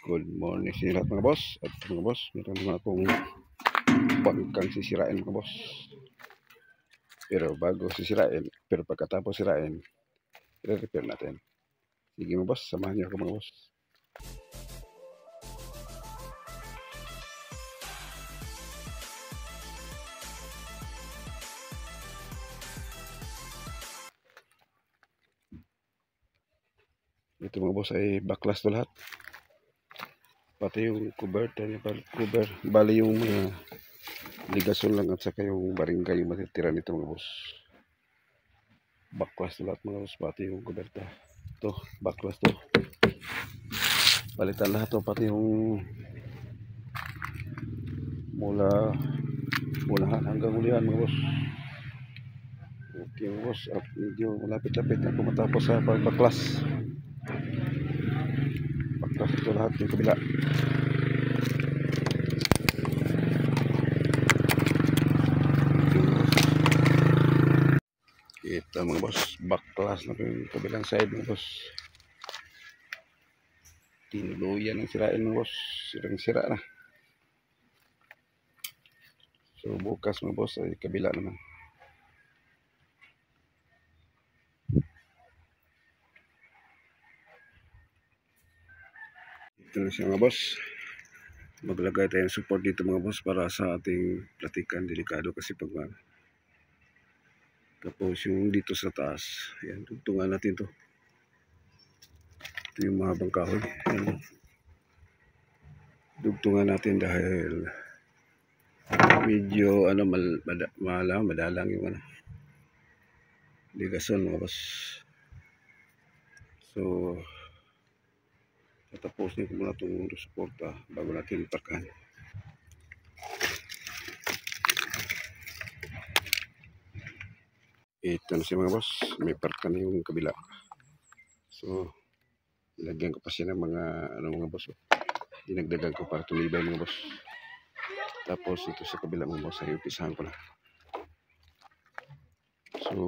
Good morning sa inyo lahat mga boss. At mga boss, meron naman akong bangkang sisirain mga boss. Pero bago sisirain, pero pagkatapos sirain, i-repair natin. Sige mga boss, samahan niyo ako mga boss. Ito mga boss ay baklas to lahat. Pati yung cover, bali yung ligasyon lang at saka yung baringga yung matitira nito mga boss. Baklas to lahat mga boss, pati yung kuberta. Ito, baklas to. Palitan lahat to, pati yung mulahan hanggang ulihan mga boss. Okay mga boss, at medyo malapit-lapit na ako matapos sa pagbaklas. Baklas ito lahat yung kabila. Ito mga boss, baklas na yung kabilang side mga boss. Tinuluyan ang sirain mga boss, sirang-sira na. So bukas mga boss ay kabila naman. Ito na siya mga boss. Maglagay tayo ng support dito mga boss para sa ating platikan, delikado kasi pag tapos yung dito sa taas, yan, tugtungan natin to. Ito yung mahabang kahoy. Yan. Dugtungan natin dahil medyo madalang yung ligason mga boss. So tatapusin ko muna itong suporta bago natin iparkahan. Ito na siya mga boss, may parka na yung kabila. So ilagyan ko pa siya ng mga boss. Dinagdagan ko para tumibay mga boss. Tapos ito sa kabila mga boss ay umpisahan ko na. So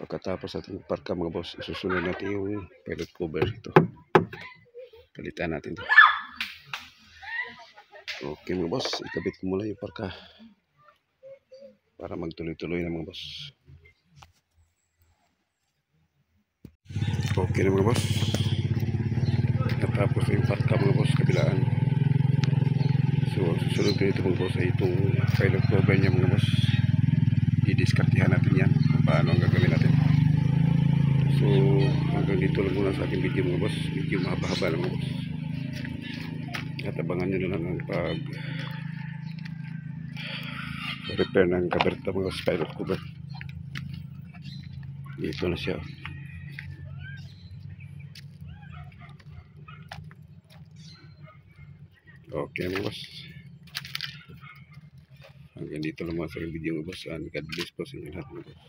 pagkatapos ating parka mga boss, isusunod natin yung pilot cover ito. Palitan natin ito. Okay mga boss, ikabit ko muna yung parka para magtuloy-tuloy na mga boss. Okay na mga boss. Natapos yung parka mga boss, kabilaan. So susunod na ito mga boss ay itong pilot cover niya mga boss. I-discartihan natin yan kung paano ang gagawin natin. So hanggang dito lang muna sa ating video mga boss. Medyo mahaba-haba lang mga boss. At abangan nyo na lang ang repair ng kaberta mga pilot cover. Dito na siya. Okay mga boss. Hanggang dito lang mga sa video mga boss. God bless po sa inyo lahat mga boss.